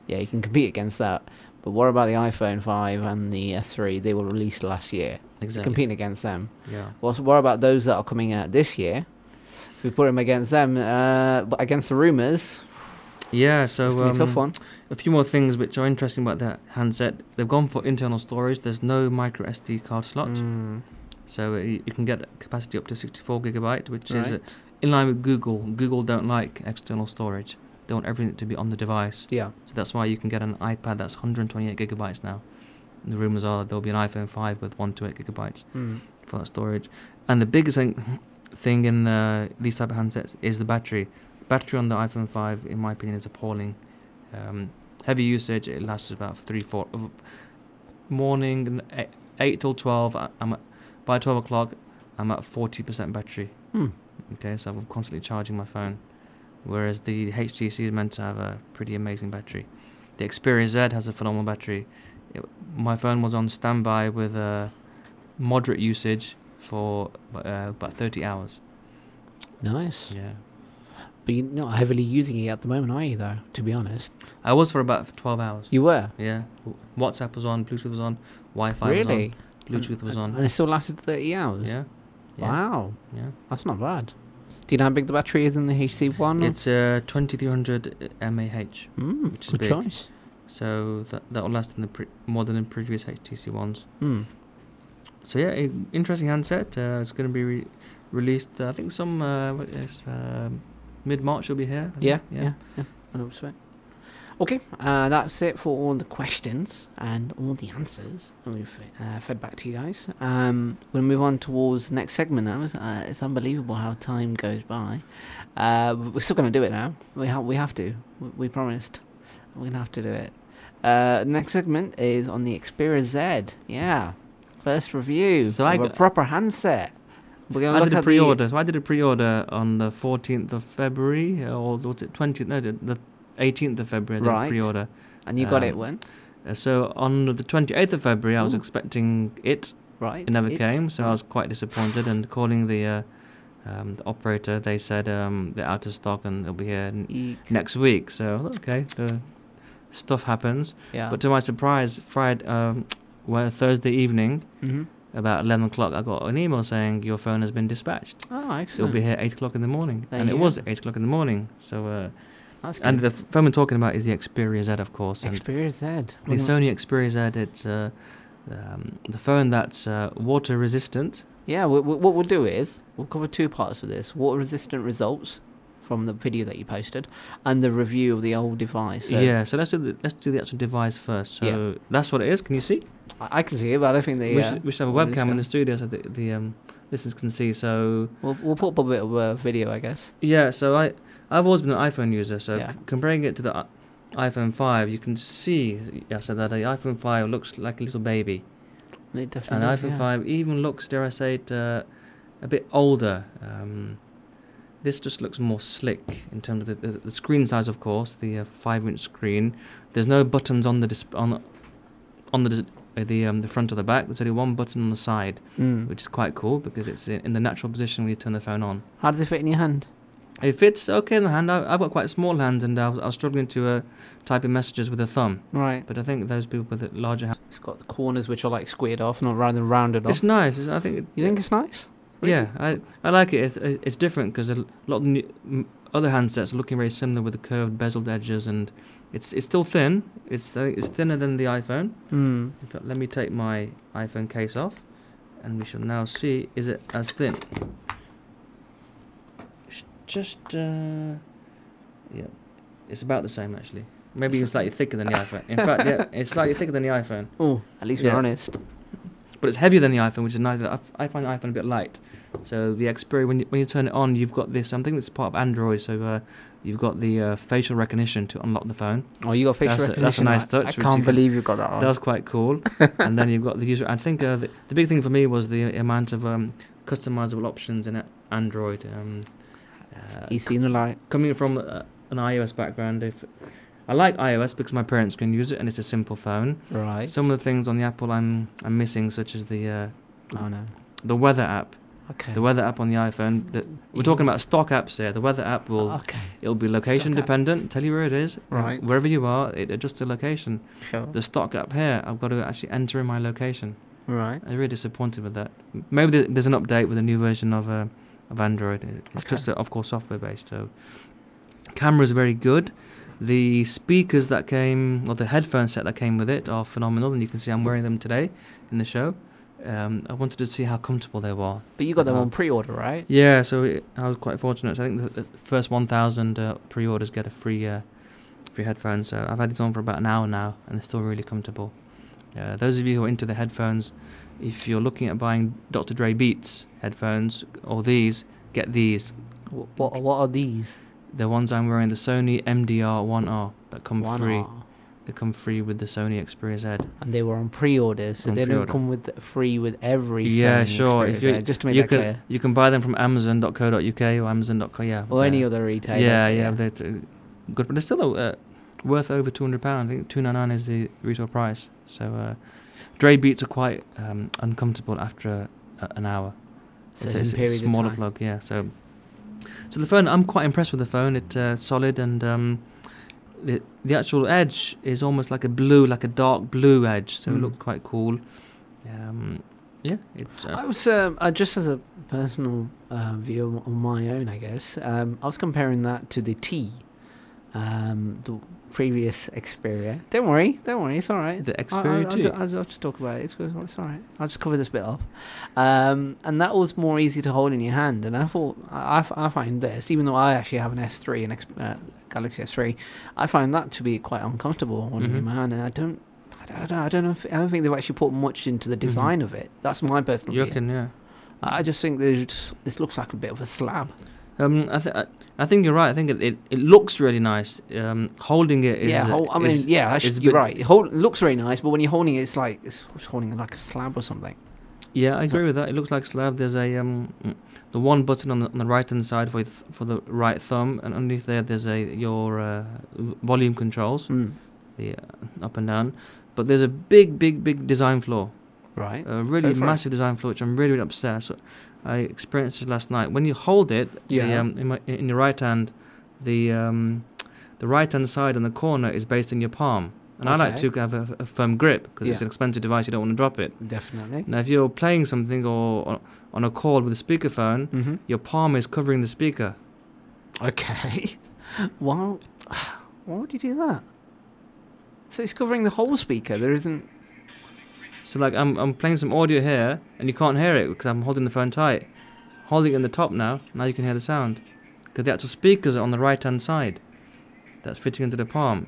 yeah, you can compete against that. But what about the iPhone 5 and the S3? They were released last year. Exactly. Competing against them. Yeah. What about those that are coming out this year? If we put them against them, but against the rumours. Yeah, so it's gonna be a tough one. A few more things which are interesting about that handset. They've gone for internal storage. There's no micro SD card slot, so you can get capacity up to 64 gigabyte, which is in line with Google. Google don't like external storage. They want everything to be on the device. Yeah. So that's why you can get an iPad that's 128 gigabytes now. And the rumors are there'll be an iPhone 5 with 128 gigabytes for that storage. And the biggest thing in these type of handsets is the battery. Battery on the iPhone 5, in my opinion, is appalling. Heavy usage, it lasts about 3-4 morning, 8 till 12. By 12 o'clock, I'm at 40% battery. Okay, so I'm constantly charging my phone. Whereas the HTC is meant to have a pretty amazing battery. The Xperia Z has a phenomenal battery. My phone was on standby with moderate usage for about 30 hours. Nice. Yeah. But you're not heavily using it at the moment, are you, though, to be honest? I was for about 12 hours. You were? Yeah. WhatsApp was on, Bluetooth was on, Wi-Fi was on, Bluetooth was on. And it still lasted 30 hours? Yeah. Wow. Yeah. That's not bad. Do you know how big the battery is in the HTC One? It's 2300 mAh, which is good big. choice. So that will last in more than in previous HTC ones. So yeah, interesting handset. It's going to be released. I think some mid-March will be here. Yeah. 100%. Okay, that's it for all the questions and all the answers that we've fed back to you guys. We'll move on towards the next segment now. It's unbelievable how time goes by. We're still going to do it now. We have to. We promised. We're going to have to do it. Next segment is on the Xperia Z. Yeah, first review of a proper handset. We're going to look at pre-order. So I did a pre-order on the 14th of February, or was it 20th? No, the 18th of February. I did a pre-order. And you got it when? So on the 28th of February, I was expecting it. Right. It never came, so I was quite disappointed. And calling the operator, they said they're out of stock and they'll be here next week. So okay, stuff happens. Yeah. But to my surprise, Thursday evening, about 11 o'clock, I got an email saying your phone has been dispatched. Oh, It'll excellent. be here 8 o'clock in the morning. There And you it go. was 8 o'clock in the morning. So, That's good. and the phone we're talking about is the Xperia Z, of course. And Xperia Z. the Sony Xperia Z, it's the phone that's water resistant. Yeah, what we'll do is we'll cover two parts of this: water resistant results from the video that you posted, and the review of the old device. So Yeah, so let's do the actual device first. So that's what it is. Can you see? I can see it, but I don't think the We should have a webcam in the studio so the listeners can see. So we'll put up a bit of a video, I guess. yeah, so I've always been an iPhone user. So Yeah. comparing it to the iPhone 5, you can see, yeah, so that the iPhone 5 looks like a little baby. It definitely And the does, iPhone yeah. 5 even looks, dare I say it, a bit older. This just looks more slick in terms of the screen size, of course, the 5-inch screen. There's no buttons on the front or the back. There's only one button on the side, which is quite cool because it's in the natural position when you turn the phone on. How does it fit in your hand? It fits okay in the hand. I've got quite small hands, and I was struggling to type in messages with a thumb. Right. But I think those people with larger hands. It's got the corners which are like squared off, not rather than rounded off. It's nice. I think. You think it's nice? Really? Yeah, I like it. It's different because a lot of other handsets are looking very similar with the curved bezeled edges, and it's still thin. It's thinner than the iPhone. In fact, let me take my iPhone case off, and we shall now see, is it as thin? It's just yeah, it's about the same actually. Maybe it's slightly thicker than the iPhone. In fact, yeah, it's slightly thicker than the iPhone. Oh, at least we're honest. But it's heavier than the iPhone, which is nice. I find the iPhone a bit light. So the Xperia, when you turn it on, you've got this. I think it's part of Android. So you've got the facial recognition to unlock the phone. Oh, you got facial recognition. That's a nice touch. I can't believe you've got that on. That's quite cool. And then you've got the user. I think the big thing for me was the amount of customizable options in Android. He's seen the light. Coming from an iOS background, I like iOS because my parents can use it and it's a simple phone. Right. Some of the things on the Apple I'm missing, such as the Oh no. the weather app. Okay. The weather app on the iPhone. We're talking about stock apps here. The weather app it'll be location Stock dependent. Tell you where it is. Right. Wherever you are, it adjusts the location. Sure. The stock app here, I've got to actually enter in my location. Right. I'm really disappointed with that. Maybe there's an update with a new version of Android. It's just of course software based. So camera is very good. The speakers that came, or the headphone set that came with it, are phenomenal, and you can see I'm wearing them today in the show. I wanted to see how comfortable they were. But you got them on pre-order, right? Yeah, so I was quite fortunate. So I think the first 1,000 pre-orders get a free headphone. So I've had these on for about an hour now, and they're still really comfortable. Those of you who are into the headphones, if you're looking at buying Dr. Dre Beats headphones or these, get these. What are these? The ones I'm wearing, the Sony MDR 1R that come 1R. free. They come free with the Sony Xperia Z. And they were on pre-order, so they don't come with free with every. Yeah, Sony sure. Xperia If you there, just to make that clear. You can buy them from Amazon.co.uk or Amazon.co. Yeah. Or any other retailer. Yeah. They're good, but they're still worth over £200. I think £299 is the retail price. So Dre Beats are quite uncomfortable after an hour. It's a smaller plug. Yeah. So the phone, I'm quite impressed with the phone. It's solid, and the actual edge is almost like a dark blue edge. So it looked quite cool. Yeah. I was just as a personal view on my own, I guess. I was comparing that to the T, the previous Xperia. Don't worry, it's all right. The Xperia T. I'll just talk about it. It's all right. I'll just cover this bit off. And that was more easy to hold in your hand. And I thought I find this, even though I actually have an S3, an Galaxy S3, I find that to be quite uncomfortable holding in my hand. And I don't think they've actually put much into the design of it. That's my personal view. You reckon, yeah. I just think this looks like a bit of a slab. I think you're right. I think it looks really nice. Holding it is... Yeah, you're right. It looks very nice, but when you're holding it, it's like it's holding like a slab or something. Yeah, I agree with that. It looks like a slab. There's the one button on the right hand side for the right thumb, and underneath there's your volume controls, the up and down. But there's a big design flaw. Right. A really massive design flaw, which I'm really upset. So I experienced it last night. When you hold it, in your right hand, the right hand side and the corner is based in your palm. And I like to have a firm grip because it's Yeah. an expensive device. You don't want to drop it. Definitely. Now, if you're playing something or on a call with a speakerphone, Mm-hmm. your palm is covering the speaker. Okay. Why would you do that? So it's covering the whole speaker. There isn't. So like I'm playing some audio here and you can't hear it because I'm holding the phone tight. Holding it in the top now you can hear the sound. Because the actual speakers are on the right hand side. That's fitting into the palm.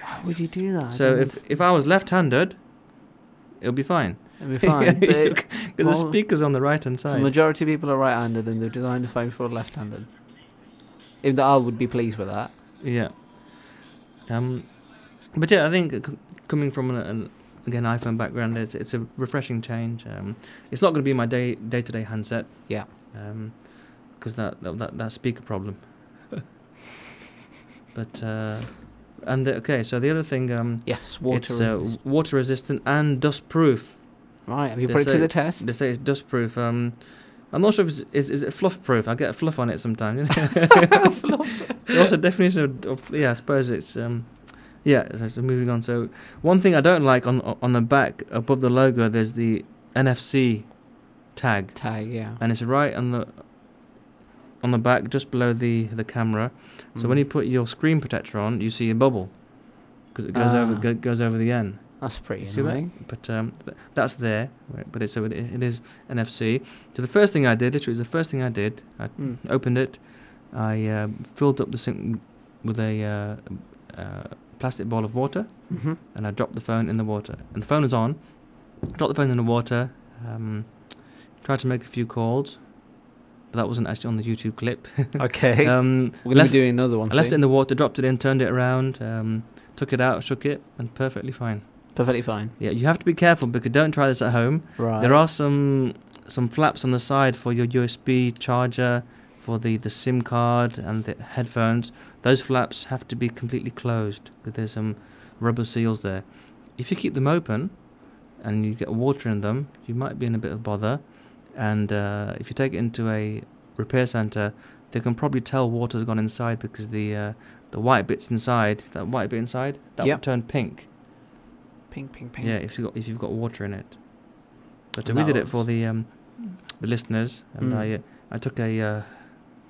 Why would you do that? So if I was left-handed, it'll be fine. It'll be fine. But Because the speaker's on the right hand the side. majority of people are right-handed, and they've designed a phone for left-handed. If I would be pleased with that. Yeah. But yeah, I think coming from an again iPhone background, it's a refreshing change. It's not going to be my day-to-day handset. Yeah. Because that speaker problem. But so the other thing, Yes, water. it's water resistant and dust proof. Right. Have you They put it to say- the test? They say it's dust proof. I'm not sure if is it fluff proof. I get fluff on it sometimes. What's the definition of I suppose it's So moving on. So one thing I don't like on the back above the logo, there's the NFC tag, Yeah. and it's right on the back just below the camera. So when you put your screen protector on, you see a bubble because it goes over the N. That's pretty See annoying. that? But that's there. Right? But it is NFC. So the first thing I did, I opened it. I filled up the sink with a plastic bowl of water, and I dropped the phone in the water. And the phone was on. Dropped the phone in the water. Tried to make a few calls, but that wasn't actually on the YouTube clip. Okay. We're going to be doing another one I left it in the water, dropped it in, turned it around, took it out, shook it, and perfectly fine. Perfectly fine. Yeah, you have to be careful because don't try this at home. Right. There are some flaps on the side for your USB charger, for the SIM card and the headphones. Those flaps have to be completely closed because there's some rubber seals there. If you keep them open and you get water in them, you might be in a bit of bother. And if you take it into a repair centre, they can probably tell water's gone inside because the white bits inside, that white bit inside, that will turn pink. Pink. Yeah, if you've got water in it. But we did it for the listeners, and I took a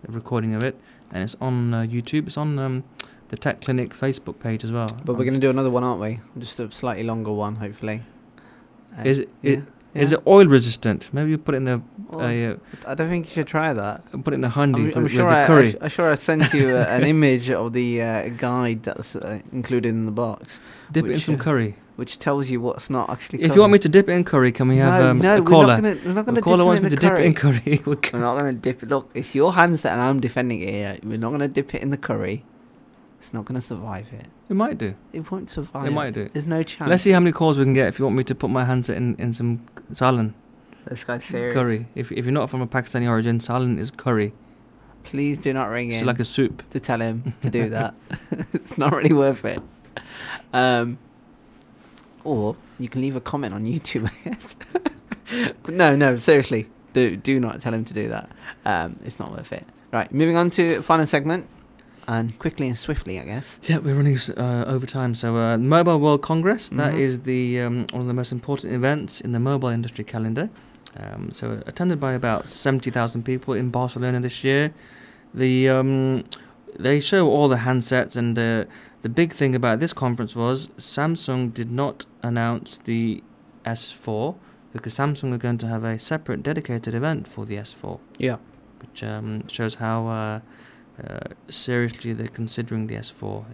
recording of it, and it's on YouTube. It's on the Tech Clinic Facebook page as well. But we're going to do another one, aren't we? Just a slightly longer one, hopefully. Is it oil resistant? Maybe you put it in I don't think you should try that. Put it in a handy I'm with sure the curry. I'm sure I sent you an image of the guide that's included in the box. Dip it in some curry. Which tells you what's not actually If you want me to dip it in curry, can we have a caller? We're not going to caller wants me to dip dip it in curry. We're not going to dip it. Look, it's your handset and I'm defending it here. We're not going to dip it in the curry. It's not going to survive it. It might do. It won't survive. It might do. There's no chance. Let's see how many calls we can get if you want me to put my handset in some salan. This guy's serious. Curry. If you're not from a Pakistani origin, salan is curry. Please do not ring It's in like a soup. to tell him to do that. It's not really worth it. Or you can leave a comment on YouTube, I guess. But no, seriously. Do not tell him to do that. It's not worth it. Right, moving on to final segment. And quickly and swiftly, I guess. Yeah, we're running over time. So, Mobile World Congress, that is the one of the most important events in the mobile industry calendar. So, attended by about 70,000 people in Barcelona this year. They show all the handsets, and the big thing about this conference was Samsung did not announce the S4 because Samsung are going to have a separate dedicated event for the S4. Yeah. Which shows how seriously they're considering the S4.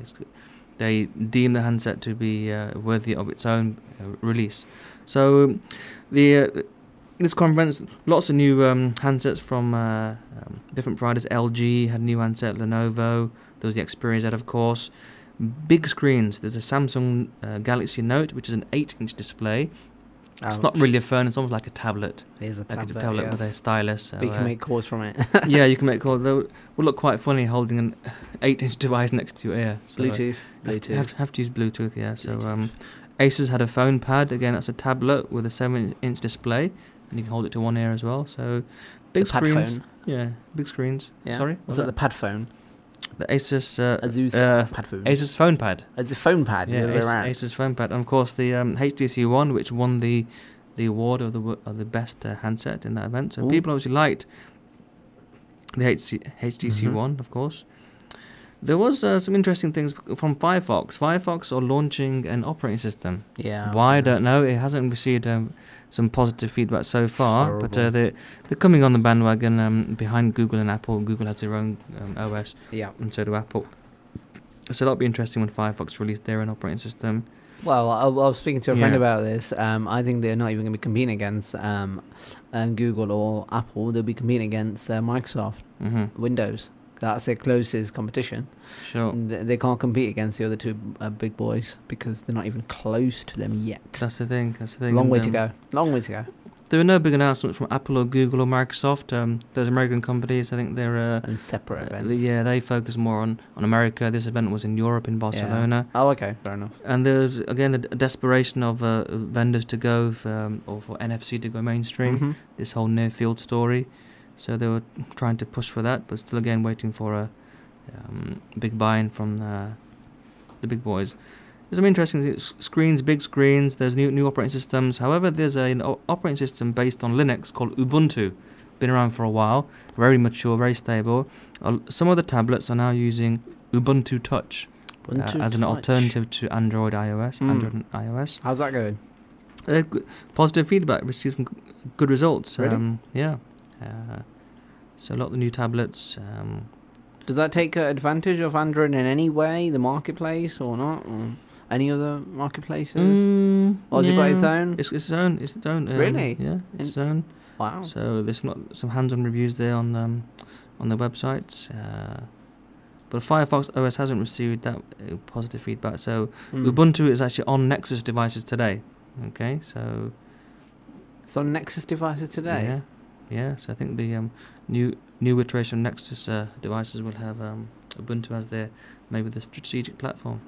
They deem the handset to be worthy of its own release. So this conference, lots of new handsets from different providers. LG had a new handset, Lenovo, there was the Xperia Z, of course. Big screens, there's a Samsung Galaxy Note, which is an 8-inch display. It's not really a phone, it's almost like a tablet. It is a tablet, like a tablet with a stylus. So, but you can make calls from it. Yeah, you can make calls. They will look quite funny holding an 8-inch device next to your ear. So Bluetooth. Have to use Bluetooth, yeah. So Asus had a phone pad. Again, that's a tablet with a 7-inch display. And you can hold it to one ear as well. So big the pad screens. phone. Yeah, big screens. Yeah. Sorry? Was it the pad phone? The Asus Asus pad phone. Asus phone pad. It's a phone pad. Yeah, the other way around. Asus phone pad. And of course, the HTC One, which won the award of the best handset in that event. So Ooh. people obviously liked the HTC One, of course. There was some interesting things from Firefox. Firefox are launching an operating system. Yeah. Why, I don't know. It hasn't received some positive feedback so far, but horrible. they're coming on the bandwagon behind Google and Apple. Google has their own OS, Yeah. and so do Apple. So that'll be interesting when Firefox release their own operating system. Well, I was speaking to a friend Yeah. about this. I think they're not even going to be competing against Google or Apple. They'll be competing against Microsoft Windows. That's their closest competition. Sure. They can't compete against the other two big boys because they're not even close to them yet. That's the thing. Long way And, to go. Long way to go. There were no big announcements from Apple or Google or Microsoft. Those American companies, I think they're And separate events. yeah, they focus more on America. This event was in Europe, in Barcelona. Oh, okay. Fair enough. And there's again a desperation of vendors to go or for NFC to go mainstream. Mm-hmm. This whole near field story, so they were trying to push for that, but still again waiting for a big buy-in from the big boys. There's some interesting screens, big screens. There's new operating systems. However, there's an operating system based on Linux called Ubuntu. Been around for a while, very mature, very stable. Some of the tablets are now using Ubuntu Touch. As an alternative to Android, iOS. Android and iOS. How's that going? Positive feedback, received some good results. Really? Yeah. So a lot of the new tablets. Does that take advantage of Android in any way, the marketplace, or not? Or any other marketplaces? Or has it got its own? It's its own. It's its own. Really? Yeah, its own. Wow. So there's some hands-on reviews there on the website. But Firefox OS hasn't received that positive feedback. So Ubuntu is actually on Nexus devices today. Okay, so it's on Nexus devices today. Yeah. So I think the new iteration of Nexus devices will have Ubuntu as their maybe the strategic platform.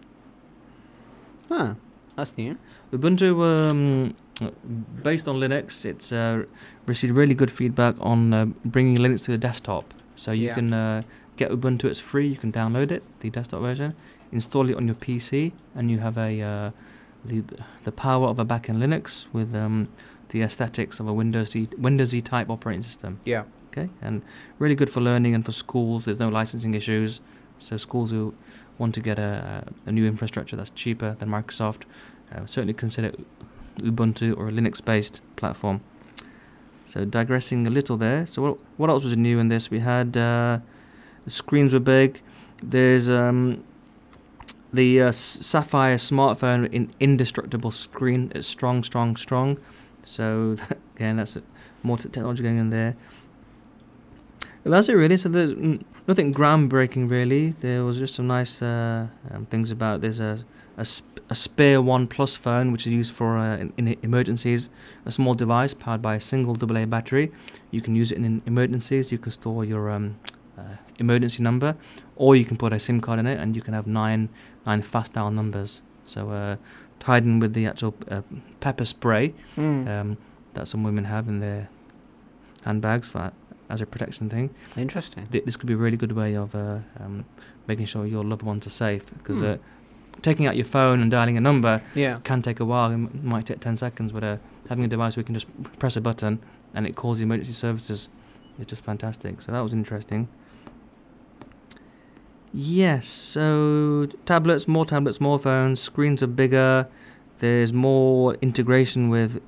Huh. That's new. Ubuntu, based on Linux, it's received really good feedback on bringing Linux to the desktop. So you can get Ubuntu. It's free. You can download it, the desktop version, install it on your PC, and you have the power of a backend Linux with the aesthetics of a Windowsy type operating system. Yeah. Okay, and really good for learning and for schools. There's no licensing issues, so schools who want to get a new infrastructure that's cheaper than Microsoft certainly consider Ubuntu or a Linux-based platform. So digressing a little there. So what else was new in this? We had the screens were big. There's the Sapphire smartphone in indestructible screen. It's strong. So again, that's more technology going in there. Well, that's it really. So there's nothing groundbreaking really. There was just some nice things about. There's a spare OnePlus phone which is used for in emergencies. A small device powered by a single AA battery. You can use it in emergencies. You can store your emergency number, or you can put a SIM card in it, and you can have nine fast dial numbers. So tied in with the actual pepper spray that some women have in their handbags as a protection thing. Interesting. This could be a really good way of making sure your loved ones are safe, because taking out your phone and dialing a number can take a while. It might take 10 seconds, but having a device where you can just press a button and it calls the emergency services is just fantastic. So that was interesting. Yes, so tablets, more phones, screens are bigger. There's more integration with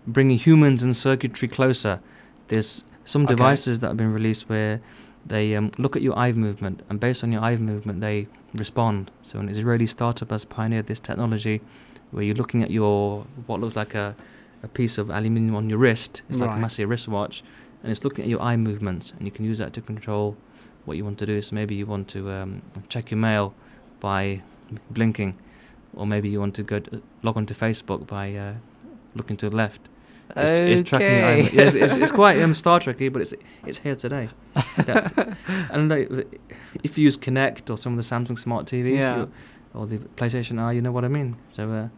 bringing humans and circuitry closer. There's some devices that have been released where they look at your eye movement, and based on your eye movement, they respond. So an Israeli startup has pioneered this technology where you're looking at what looks like a piece of aluminium on your wrist. It's like a massive wristwatch, and it's looking at your eye movements, and you can use that to control what you want to do. So maybe you want to check your mail by blinking, or maybe you want to log onto Facebook by looking to the left. It's tracking. It's quite Star Trek-y, but it's here today. And if you use Kinect or some of the Samsung smart TVs or the PlayStation R, you know what I mean. So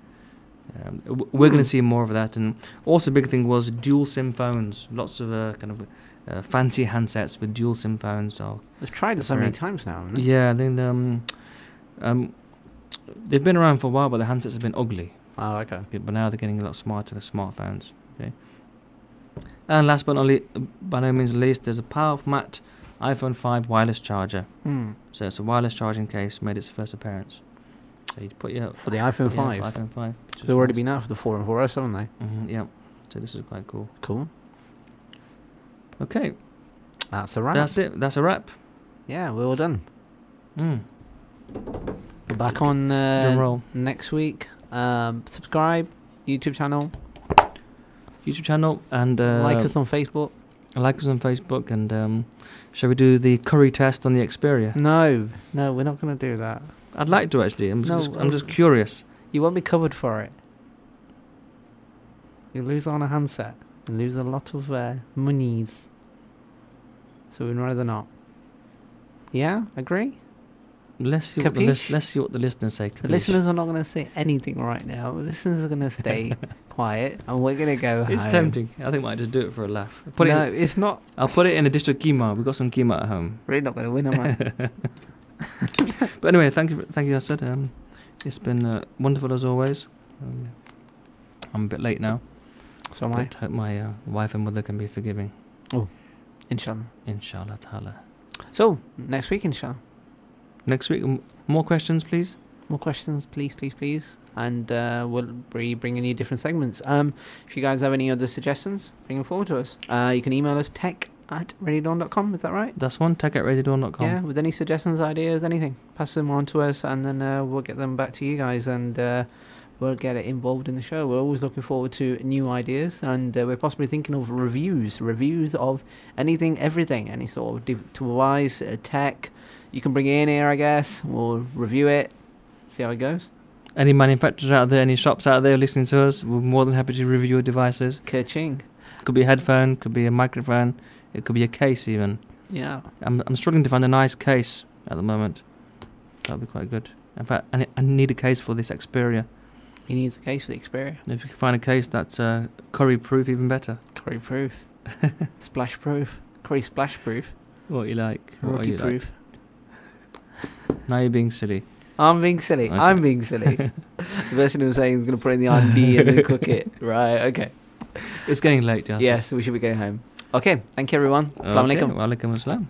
we're going to see more of that. And also, a big thing was dual SIM phones. Lots of kind of fancy handsets with dual SIM phones. Or They've tried it so many times now, haven't they? yeah, then they've been around for a while, but the handsets have been ugly. Oh, okay. But now they're getting a lot smarter. The smartphones. Okay. And last but not by no means least, there's a powerful matte iPhone 5 wireless charger. So it's a wireless charging case made its first appearance. So you put your For the iPhone 5? For iPhone 5. They've already been out for the 4 and 4S, haven't they? Yeah. So this is quite cool. Cool. Okay. That's a wrap. That's it. That's a wrap. Yeah, we're all done. Mm. We're back on Drum roll. next week. Subscribe, YouTube channel. YouTube channel and Like us on Facebook. Like us on Facebook, and shall we do the curry test on the Xperia? No, we're not going to do that. I'd like to actually. I'm No, just curious. You won't be covered for it. You lose on a handset. You lose a lot of monies. So we'd rather not. Yeah, agree? Let's see what the listeners say. The listeners are not going to say anything right now. The listeners are going to stay quiet, and we're going to go home. It's tempting. I think I might just do it for a laugh. It's not. I'll put it in a dish of keema. We've got some keema at home. We're not going to win, am I? But anyway, thank you, Yasar. It's been wonderful as always. I'm a bit late now. So am I. But hope my wife and mother can be forgiving. Oh, inshallah. Inshallah ta'ala. So, next week, inshallah. Next week, more questions, please. More questions, please. And we'll be bringing you different segments. If you guys have any other suggestions, bring them forward to us. You can email us tech@readydawn.com, is that right? That's one, tech@readydawn.com. Yeah, with any suggestions, ideas, anything. Pass them on to us, and then we'll get them back to you guys, and we'll get it involved in the show. We're always looking forward to new ideas, and we're possibly thinking of reviews of anything, everything, any sort of device, tech. You can bring it in here, I guess. We'll review it, see how it goes. Any manufacturers out there, any shops out there listening to us, we're more than happy to review your devices. Ka-ching. Could be a headphone, could be a microphone, it could be a case even. Yeah. I'm struggling to find a nice case at the moment. That'll be quite good. In fact, I need a case for this Xperia. He needs a case for the Xperia. If you can find a case that's curry proof, even better. Curry proof. Splash proof. Curry splash proof. What you like? Roti proof. Now you're being silly. I'm being silly. Okay. I'm being silly. The person who's saying is going to put in the R&D and then cook it. Right, okay. It's getting late, Yasar. Yes, we should be going home. Okay, thank you everyone. Assalamu alaikum. Wa alaikum assalam.